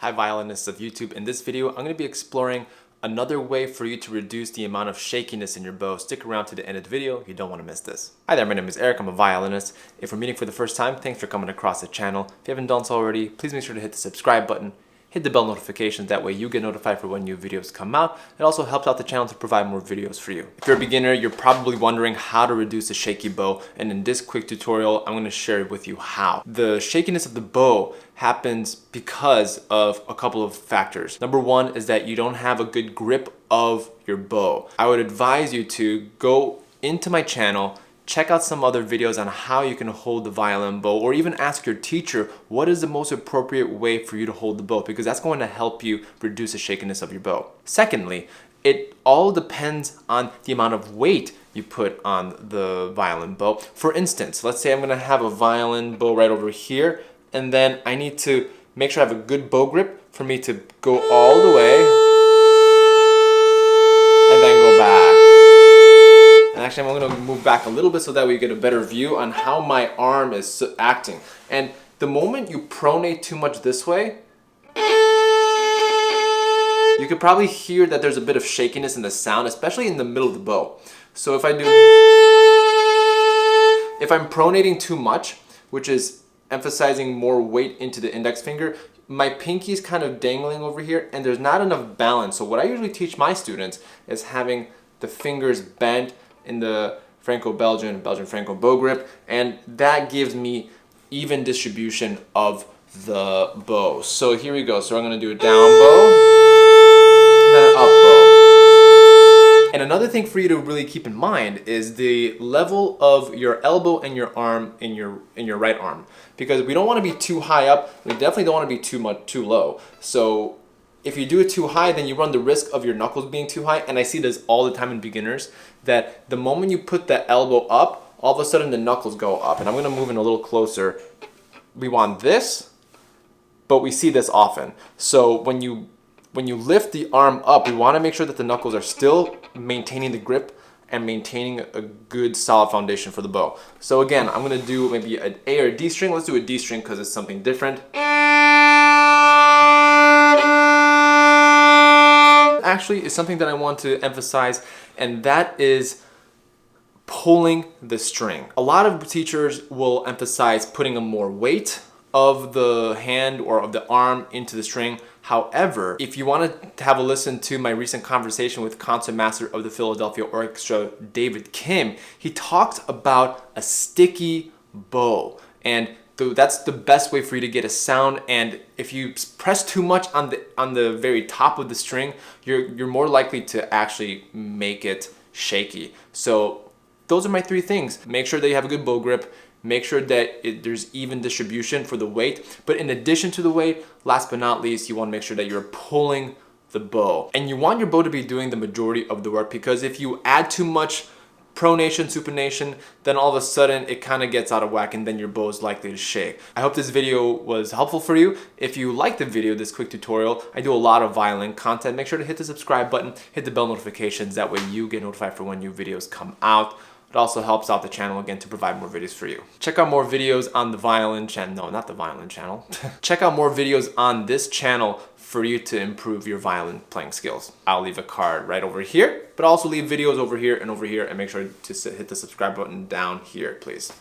Hi violinists of YouTube. In this video, I'm going to be exploring another way for you to reduce the amount of shakiness in your bow. Stick around to the end of the video, you don't want to miss this. Hi there, my name is Eric, I'm a violinist. If we're meeting for the first time, thanks for coming across the channel. If you haven't done so already, please make sure to hit the subscribe button. Hit the bell notifications, that way you get notified for when new videos come out. It also helps out the channel to provide more videos for you. If you're a beginner, you're probably wondering how to reduce a shaky bow, and in this quick tutorial, I'm going to share with you how. The shakiness of the bow happens because of a couple of factors. Number one is that you don't have a good grip of your bow. I would advise you to go into my channel, check out some other videos on how you can hold the violin bow, or even ask your teacher what is the most appropriate way for you to hold the bow, because that's going to help you reduce the shakiness of your bow. Secondly, it all depends on the amount of weight you put on the violin bow. For instance, let's say I'm going to have a violin bow right over here, and then I need to make sure I have a good bow grip for me to go all the way and then go back. And actually, I'm going to move back a little bit so that we get a better view on how my arm is acting. And the moment you pronate too much this way, you could probably hear that there's a bit of shakiness in the sound, especially in the middle of the bow. So if I'm pronating too much, which is emphasizing more weight into the index finger, my pinky's kind of dangling over here and there's not enough balance. So what I usually teach my students is having the fingers bent in the Franco-Belgian, Belgian-Franco bow grip, and that gives me even distribution of the bow. So here we go. So I'm going to do a down bow, then an up bow. And another thing for you to really keep in mind is the level of your elbow and your arm in your right arm, because we don't want to be too high up. We definitely don't want to be too low. So if you do it too high, then you run the risk of your knuckles being too high. And I see this all the time in beginners, that the moment you put the elbow up, all of a sudden the knuckles go up. And I'm going to move in a little closer. We want this, but we see this often. So when you lift the arm up, we want to make sure that the knuckles are still maintaining the grip and maintaining a good solid foundation for the bow. So again, I'm going to do maybe an A or a D string. Let's do a D string because it's something different. Actually is something that I want to emphasize, and that is pulling the string. A lot of teachers will emphasize putting a more weight of the hand or of the arm into the string. However, if you want to have a listen to my recent conversation with concert master of the Philadelphia Orchestra, David Kim, he talks about a sticky bow, and that's the best way for you to get a sound. And if you press too much on the very top of the string, you're more likely to actually make it shaky. So those are my three things. Make sure that you have a good bow grip. Make sure that there's even distribution for the weight. But in addition to the weight, last but not least, you want to make sure that you're pulling the bow. And you want your bow to be doing the majority of the work, because if you add too much pronation, supination, then all of a sudden it kind of gets out of whack and then your bow is likely to shake. I hope this video was helpful for you. If you liked the video, this quick tutorial, I do a lot of violin content. Make sure to hit the subscribe button, hit the bell notifications, that way you get notified for when new videos come out. It also helps out the channel again to provide more videos for you. Check out more videos on the violin channel. No, not the violin channel. Check out more videos on this channel for you to improve your violin playing skills. I'll leave a card right over here, but also leave videos over here, and make sure to hit the subscribe button down here, please.